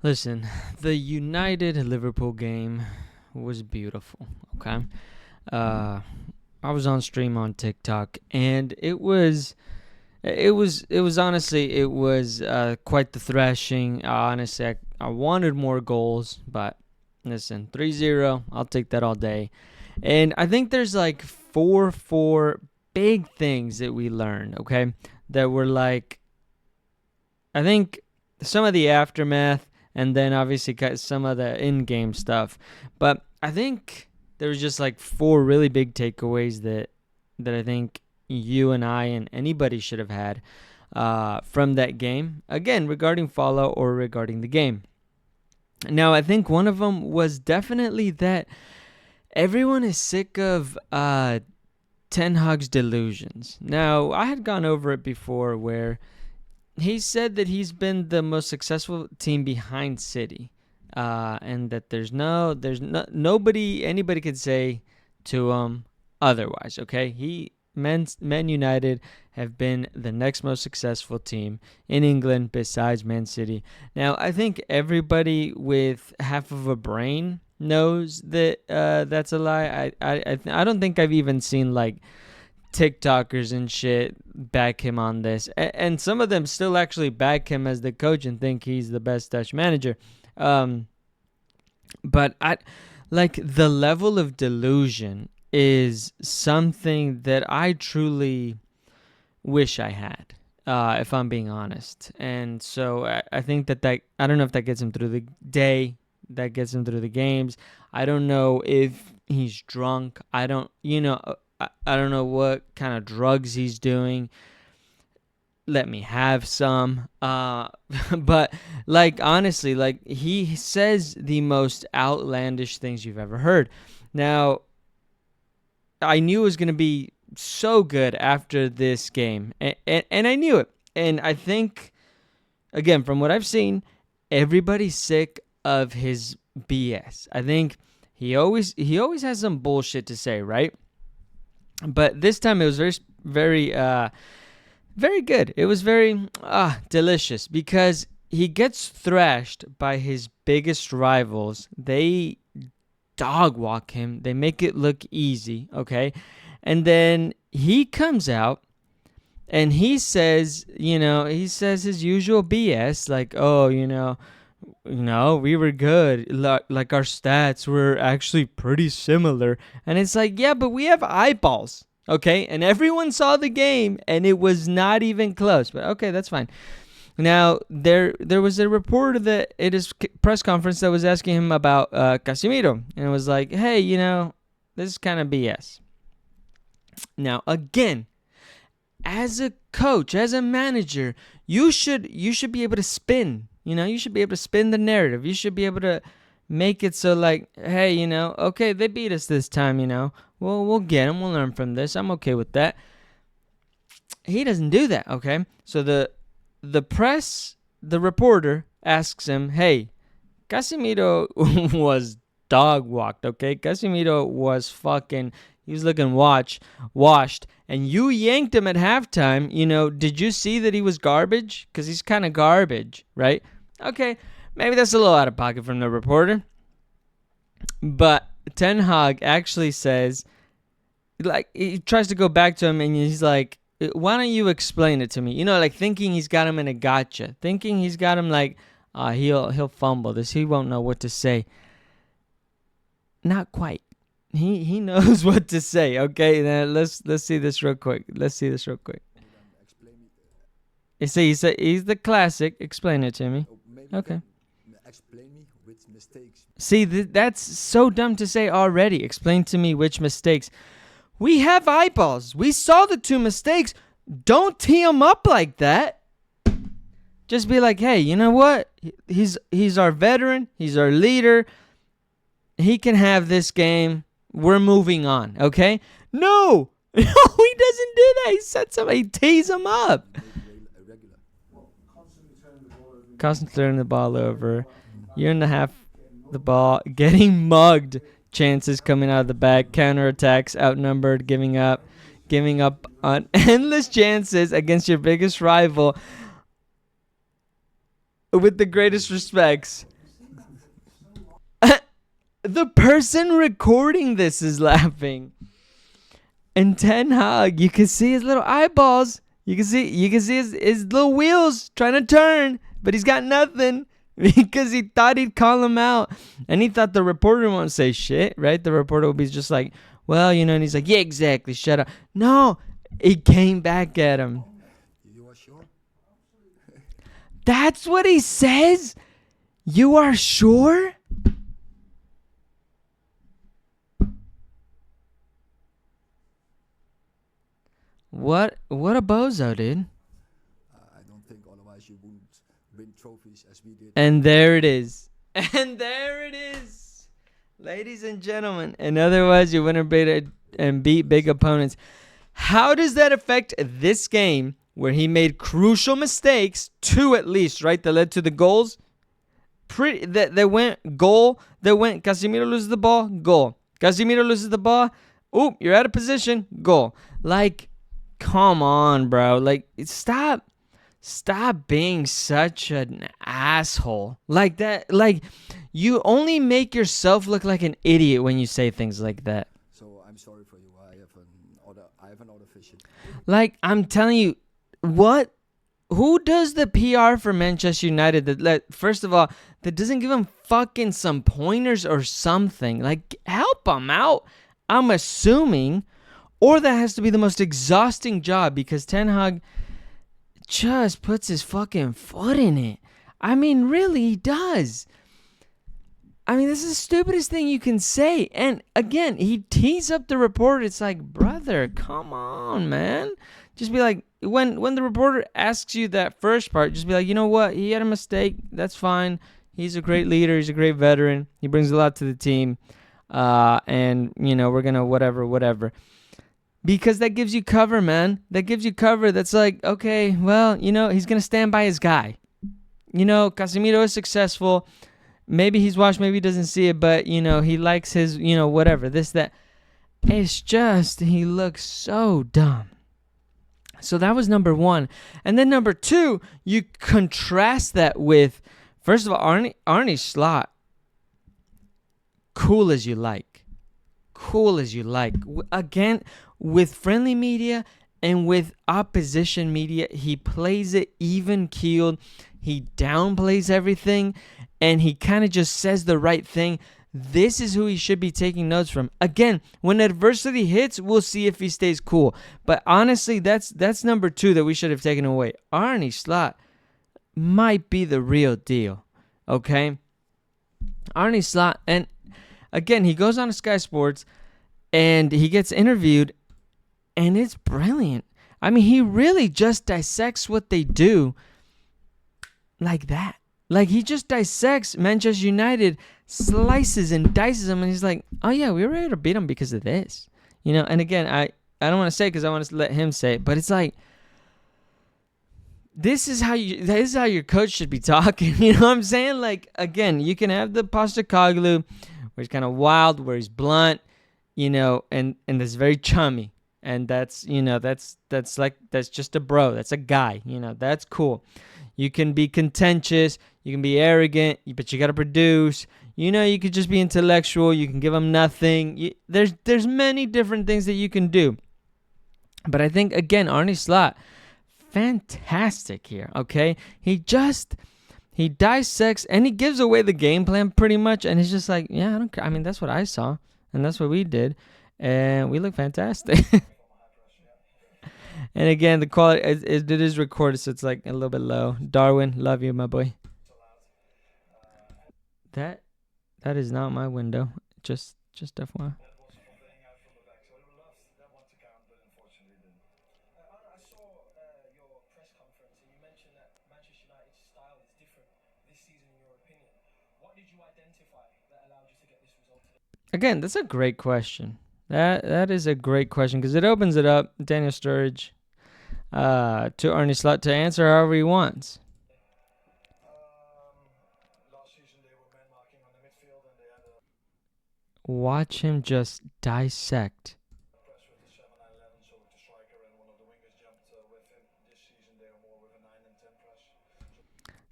Listen, the United Liverpool game was beautiful. Okay, uh, I was on stream on TikTok, and it was honestly it was quite the thrashing. Honestly, I wanted more goals, but listen, 3-0, I'll take that all day. And I think there's like four big things that we learned. Okay, that were like I think some of the aftermath, and then obviously some of the in-game stuff. But I think there was just like four really big takeaways that I think you and I and anybody should have had from that game. Again, regarding Fallout or regarding the game. Now, I think one of them was definitely that everyone is sick of Ten Hag's delusions. Now, I had gone over it before where he said that he's been the most successful team behind City, and that nobody anybody could say to him otherwise. Okay, Man United have been the next most successful team in England besides Man City. Now, I think everybody with half of a brain knows that that's a lie. I don't think I've even seen like TikTokers and shit back him on this, and some of them still actually back him as the coach and think he's the best Dutch manager. Um, but I like the level of delusion is something that I truly wish I had, if I'm being honest. And so I think that I don't know if that gets him through the day, that gets him through the games. I don't know if he's drunk. I don't know what kind of drugs he's doing. Let me have some. But like honestly, like he says the most outlandish things you've ever heard. Now, I knew it was going to be so good after this game, and I knew it. And I think, again, from what I've seen, everybody's sick of his BS. I think he always has some bullshit to say, right? But this time it was very good. It was very delicious because he gets thrashed by his biggest rivals. They dog walk him. They make it look easy, okay? And then he comes out and he says his usual BS, like, oh, we were good. Like our stats were actually pretty similar. And it's like, yeah, but we have eyeballs, okay? And everyone saw the game, and it was not even close. But okay, that's fine. Now, there was a reporter that at his press conference that was asking him about Casemiro, and it was like, hey, this is kind of BS. Now, again, as a coach, as a manager, you should be able to spin. You should be able to spin the narrative. You should be able to make it so like, hey, okay, they beat us this time. We'll get them. We'll learn from this. I'm okay with that. He doesn't do that. Okay, so the reporter asks him, hey, Casemiro was dog walked, okay? Casemiro was he was looking washed, and you yanked him at halftime. Did you see that he was garbage? Because he's kind of garbage, right? Okay, maybe that's a little out of pocket from the reporter. But Ten Hag actually says, like, he tries to go back to him, and he's like, why don't you explain it to me? Like thinking he's got him in a gotcha. Thinking he's got him like, he'll fumble this. He won't know what to say. Not quite. He knows what to say. Okay, then let's see this real quick. You see, he's the classic. Explain it to me. Okay. Explain me which mistakes. See, that's so dumb to say already. Explain to me which mistakes. We have eyeballs. We saw the two mistakes. Don't tee him up like that. Just be like, hey, you know what? He's our veteran. He's our leader. He can have this game. We're moving on, okay? No, he doesn't do that. He tees him up. Constantly turning the ball over. Year and a half, the ball getting mugged. Chances coming out of the back, counterattacks, outnumbered, giving up on endless chances against your biggest rival. with the greatest respects. The person recording this is laughing. And Ten Hag, you can see his little eyeballs. You can see his little wheels trying to turn, but he's got nothing because he thought he'd call him out. And he thought the reporter won't say shit, right? The reporter will be just like, well, and he's like, yeah, exactly, shut up. No, he came back at him. You are sure? That's what he says? You are sure? What a bozo, dude. I don't think otherwise you wouldn't win trophies as we did. And there it is. And there it is. Ladies and gentlemen, and otherwise you win and beat big opponents. How does that affect this game where he made crucial mistakes, 2 at least, right, that led to the goals? That went goal, that went Casemiro loses the ball, goal. Casemiro loses the ball, oop, you're out of position, goal. Like, come on, bro. Like, stop being such an asshole. Like that, like, you only make yourself look like an idiot when you say things like that. So I'm sorry for you. I have another vision. Like, I'm telling you, who does the PR for Manchester United first of all, that doesn't give him fucking some pointers or something? Like, help him out, I'm assuming. Or that has to be the most exhausting job because Ten Hag just puts his fucking foot in it. I mean, really, he does. I mean, this is the stupidest thing you can say. And again, he tees up the reporter. It's like, brother, come on, man. Just be like, when the reporter asks you that first part, just be like, you know what? He had a mistake. That's fine. He's a great leader. He's a great veteran. He brings a lot to the team. And, we're going to whatever. Because that gives you cover, man. That gives you cover. That's like, okay, well, he's going to stand by his guy. Casemiro is successful. Maybe he's watched, maybe he doesn't see it, but, he likes his, whatever, this, that. It's just, he looks so dumb. So that was number 1. And then number 2, you contrast that with, first of all, Arne Slot. Cool as you like. Again, with friendly media and with opposition media, he plays it even-keeled. He downplays everything, and he kind of just says the right thing. This is who he should be taking notes from. Again, when adversity hits, we'll see if he stays cool. But honestly, that's number 2 that we should have taken away. Arne Slot might be the real deal, okay? Arne Slot, and again, he goes on to Sky Sports, and he gets interviewed, and it's brilliant. I mean, he really just dissects what they do like that. Like, he just dissects Manchester United, slices and dices them, and he's like, oh, yeah, we were able to beat them because of this. And again, I don't want to say it because I want to let him say it, but it's like, this is how your coach should be talking. You know what I'm saying? Like, again, you can have the Postecoglou, where he's kind of wild, where he's blunt, and that's very chummy. And that's just a bro. That's a guy. That's cool. You can be contentious. You can be arrogant, but you got to produce. You could just be intellectual. You can give them nothing. There's many different things that you can do. But I think, again, Arne Slot, fantastic here, okay? He dissects, and he gives away the game plan pretty much, and he's just like, yeah, I don't care. I mean, that's what I saw, and that's what we did, and we look fantastic. And again, the quality, it is recorded, so it's like a little bit low. Darwin, love you, my boy. That is not my window. Just FYI. Again, that's a great question. That is a great question because it opens it up, Daniel Sturridge, to Arne Slot to answer however he wants. Watch him just dissect.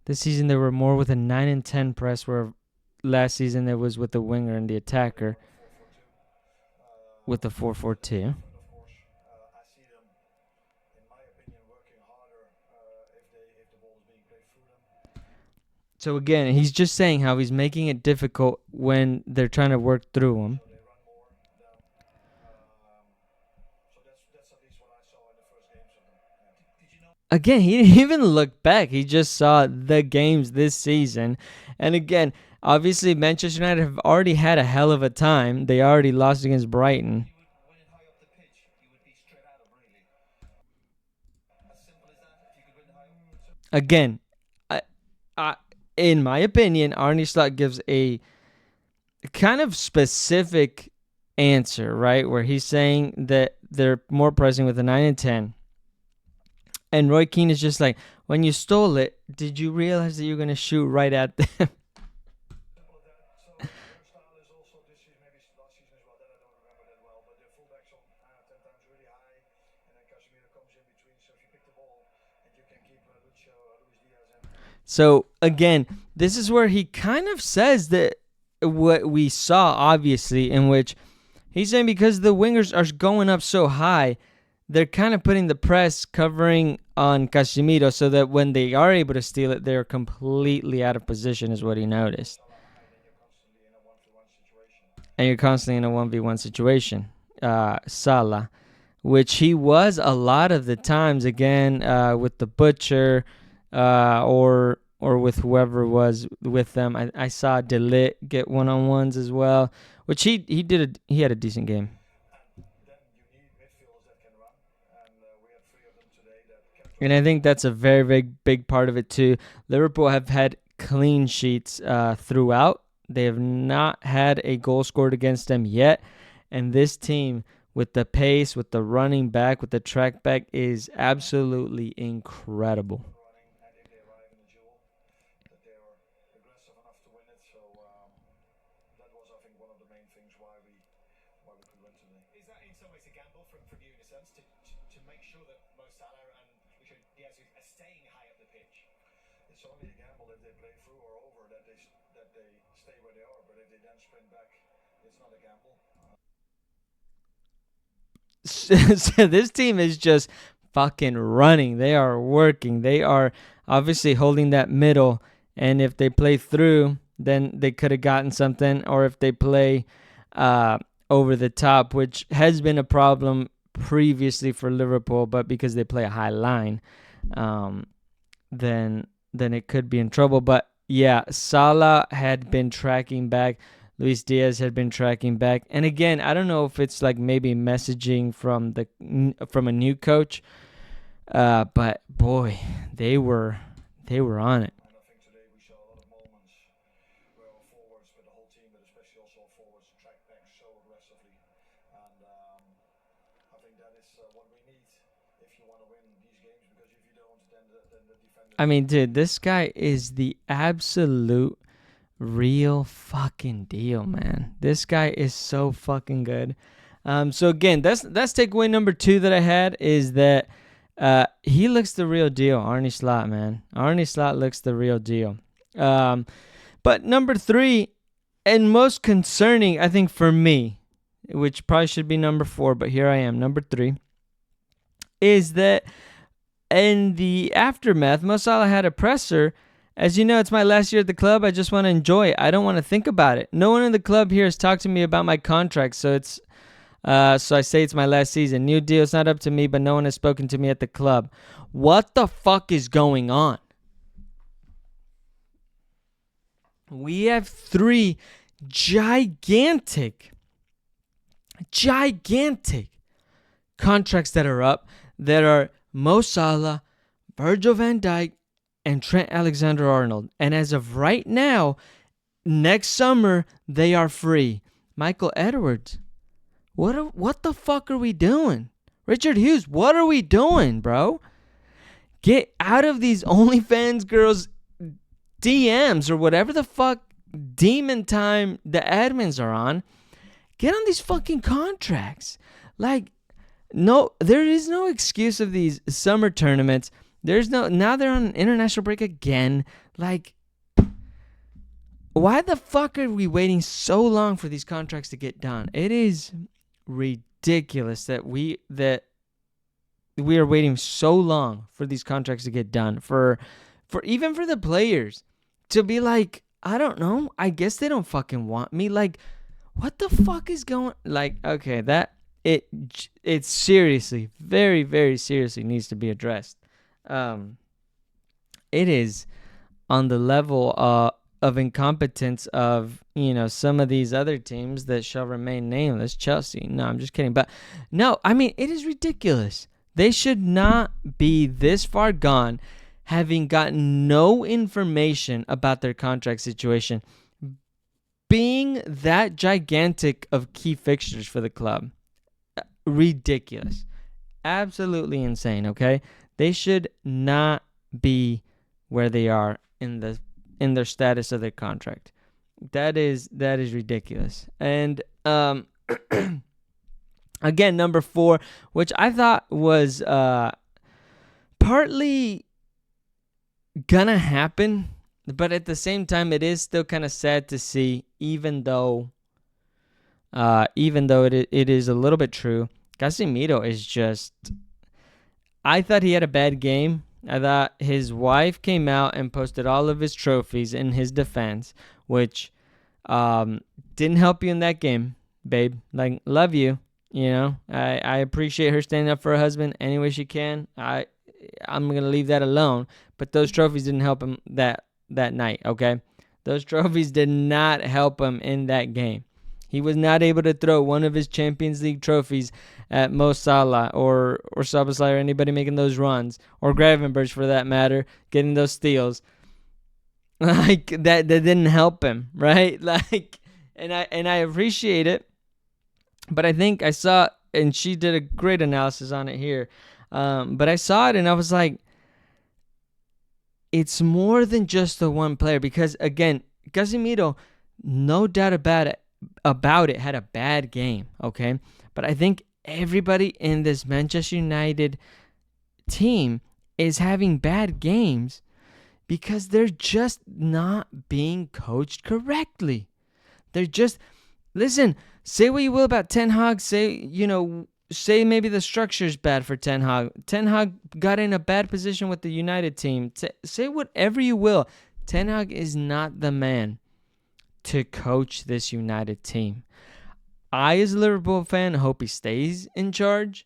This season they were more with a 9 and 10 press, where last season it was with the winger and the attacker with the 4-4-2. So again, he's just saying how he's making it difficult when they're trying to work through him. Again, he didn't even look back. He just saw the games this season. And again, obviously Manchester United have already had a hell of a time. They already lost against Brighton. Again, in my opinion, Arne Slot gives a kind of specific answer, right? Where he's saying that they're more pressing with a 9 and 10. And Roy Keane is just like, when you stole it, did you realize that you're going to shoot right at them? So again, this is where he kind of says that what we saw, obviously, in which he's saying because the wingers are going up so high, they're kind of putting the press covering on Casemiro so that when they are able to steal it, they're completely out of position, is what he noticed. And you're constantly in a 1v1 situation. Salah, which he was a lot of the times, again, with the Butcher or with whoever was with them. I saw De Ligt get one-on-ones as well, which he had a decent game. And I think that's a very, very big part of it too. Liverpool have had clean sheets throughout. They have not had a goal scored against them yet. And this team, with the pace, with the running back, with the track back, is absolutely incredible. So this team is just fucking running. They are working. They are obviously holding that middle. And if they play through, then they could have gotten something. Or if they play over the top, which has been a problem previously for Liverpool, but because they play a high line, then it could be in trouble. But yeah, Salah had been tracking back. Luis Diaz had been tracking back. And again, I don't know if it's like maybe messaging from a new coach, but boy, they were on it. I mean, dude, this guy is the absolute real fucking deal, man. This guy is so fucking good. So again, that's takeaway number 2 that I had, is that he looks the real deal. Arne Slot, man. Arne Slot looks the real deal. But number 3, and most concerning, I think, for me, which probably should be number 4, but here I am, number 3, is that in the aftermath, Mo Salah had a presser. As you know, it's my last year at the club. I just want to enjoy it. I don't want to think about it. No one in the club here has talked to me about my contract, so I say it's my last season. New deal, it's not up to me, but no one has spoken to me at the club. What the fuck is going on? We have 3 gigantic contracts that are up, that are Mo Salah, Virgil van Dijk, and Trent Alexander-Arnold. And as of right now, next summer, they are free. Michael Edwards, what the fuck are we doing? Richard Hughes, what are we doing, bro? Get out of these OnlyFans girls' DMs or whatever the fuck demon time the admins are on. Get on these fucking contracts. Like, no, there is no excuse of these summer tournaments. There's no, now they're on an international break again. Like, why the fuck are we waiting so long for these contracts to get done? It is ridiculous that we are waiting so long for these contracts to get done. For even for the players to be like, I don't know, I guess they don't fucking want me. Like, what the fuck is going, like, okay, that it seriously, very, very seriously needs to be addressed. It is on the level of incompetence of, some of these other teams that shall remain nameless. Chelsea. No, I'm just kidding. But no, I mean, it is ridiculous. They should not be this far gone, having gotten no information about their contract situation, being that gigantic of key fixtures for the club. Ridiculous. Absolutely insane, okay? They should not be where they are in their status of their contract. That is ridiculous. And again, number 4, which I thought was partly gonna happen, but at the same time, it is still kind of sad to see, even though it is a little bit true. Casemiro is just, I thought he had a bad game. I thought his wife came out and posted all of his trophies in his defense, which didn't help you in that game, babe. Like, love you. I appreciate her standing up for her husband any way she can. I'm going to leave that alone. But those trophies didn't help him that night, okay? Those trophies did not help him in that game. He was not able to throw one of his Champions League trophies at Mo Salah or Szoboszlai or anybody making those runs, or Gravenberch for that matter, getting those steals. Like, that didn't help him, right? Like, and I appreciate it, but I think I saw, and she did a great analysis on it here, but I saw it and I was like, it's more than just the one player, because again, Casemiro, no doubt about it, had a bad game, okay? But I think everybody in this Manchester United team is having bad games because they're just not being coached correctly. They're just, listen, say what you will about Ten Hag, say maybe the structure's bad for Ten Hag. Ten Hag got in a bad position with the United team. Say whatever you will. Ten Hag is not the man to coach this United team. I, as a Liverpool fan, hope he stays in charge.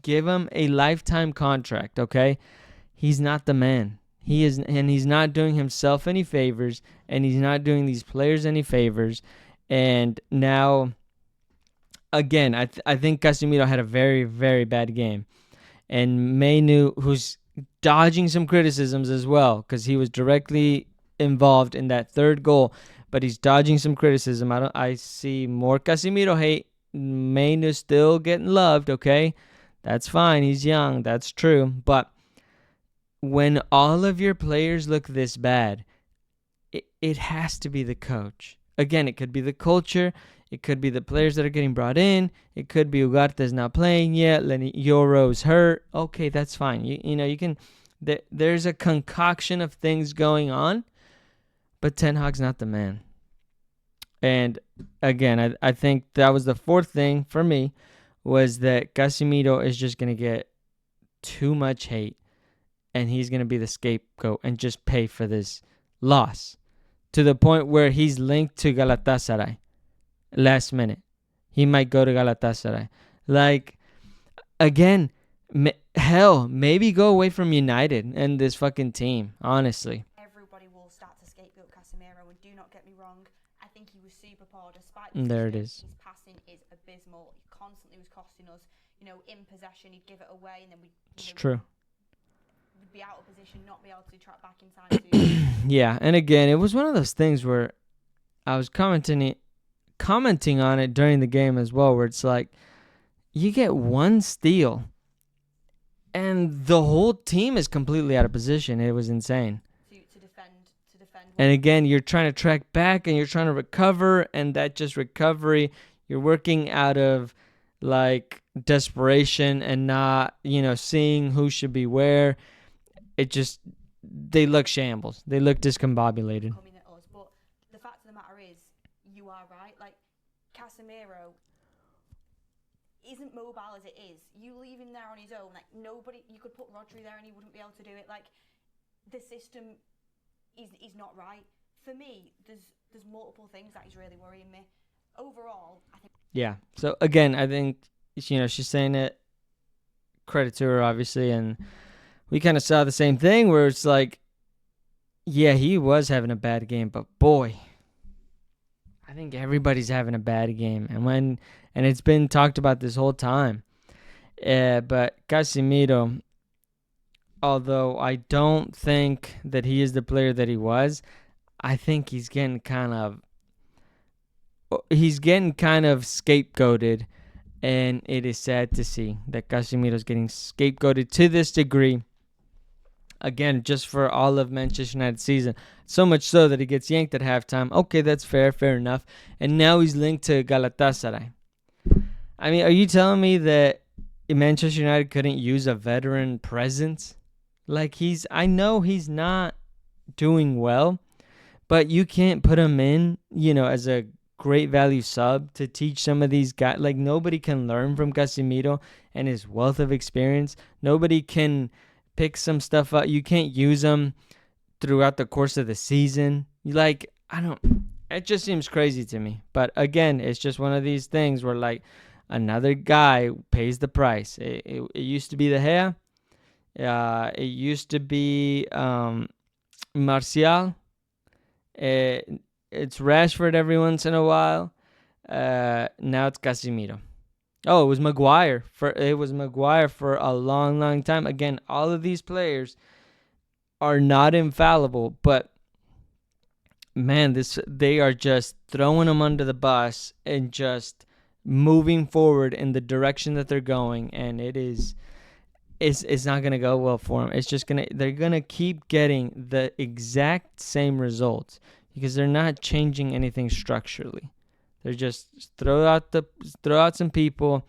Give him a lifetime contract, okay? He's not the man. He's not doing himself any favors, and he's not doing these players any favors. And now, again, I think Casemiro had a very, very bad game. And Mainu, who's dodging some criticisms as well, because he was directly involved in that third goal, but he's dodging some criticism. I see more Casemiro hate. Mainu's still getting loved, okay? That's fine. He's young. That's true. But when all of your players look this bad, it has to be the coach. Again, it could be the culture. It could be the players that are getting brought in. It could be Ugarte's not playing yet. Lenny Yoro's hurt. Okay, that's fine. You can. There's a concoction of things going on, but Ten Hag's not the man. And again, I think that was the fourth thing for me, was that Casemiro is just going to get too much hate, and he's going to be the scapegoat and just pay for this loss, to the point where he's linked to Galatasaray last minute. He might go to Galatasaray. Like, again, hell, maybe go away from United and this fucking team, honestly. Everybody will start to scapegoat Casemiro, and do not get me wrong, I think he was super poor despite there it is. His passing is abysmal. He constantly was costing us, in possession he'd give it away, and then it's true. We'd be out of position, not be able to track back in time. Yeah, and again, it was one of those things where I was commenting on it during the game as well, where it's like, you get one steal and the whole team is completely out of position. It was insane. To defend. And again, you're trying to track back and you're trying to recover, and that just recovery, you're working out of like desperation and not, seeing who should be where. they look shambles. They look discombobulated. Coming at us, but the fact of the matter is, you are right. Like, Casemiro isn't mobile as it is. You leave him there on his own. Like, nobody, you could put Rodri there and he wouldn't be able to do it. Like, the system is not right. For me, there's multiple things that is really worrying me. Overall, I think. Yeah. So again, I think she's saying it. Credit to her, obviously, and we kind of saw the same thing where it's like, yeah, he was having a bad game, but boy, I think everybody's having a bad game, and it's been talked about this whole time. But Casemiro, although I don't think that he is the player that he was, I think he's getting kind of scapegoated, and it is sad to see that Casemiro is getting scapegoated to this degree. Again, just for all of Manchester United's season. So much so that he gets yanked at halftime. Okay, that's fair enough. And now he's linked to Galatasaray. I mean, are you telling me that Manchester United couldn't use a veteran presence? Like, I know he's not doing well, but you can't put him in, as a great value sub to teach some of these guys. Like, nobody can learn from Casemiro and his wealth of experience. Nobody can pick some stuff up. You can't use them throughout the course of the season. It just seems crazy to me. But again, it's just one of these things where, like, another guy pays the price. It used to be the hair. It used to be Martial. It's Rashford every once in a while. Now it's Casemiro. Oh, it was Maguire for a long, long time. Again, all of these players are not infallible, but man, they are just throwing them under the bus and just moving forward in the direction that they're going, and it's not gonna go well for them. They're gonna keep getting the exact same results because they're not changing anything structurally. They're just throw out some people,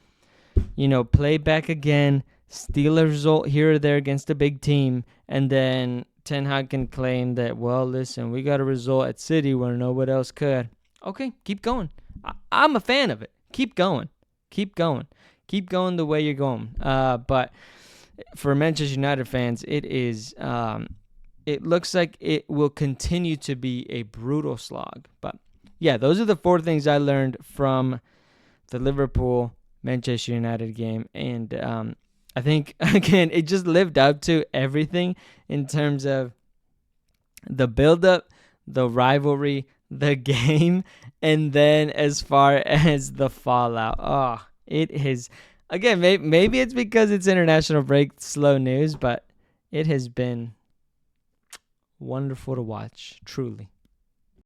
play back again, steal a result here or there against a big team, and then Ten Hag can claim that, well, listen, we got a result at City where nobody else could. Okay, keep going. I'm a fan of it. Keep going. Keep going the way you're going. But for Manchester United fans, it looks like it will continue to be a brutal slog. But yeah, those are the 4 things I learned from the Liverpool Manchester United game. And I think, again, it just lived up to everything in terms of the build-up, the rivalry, the game, and then as far as the fallout. Oh, it is, again, maybe it's because it's international break, slow news, but it has been wonderful to watch, truly.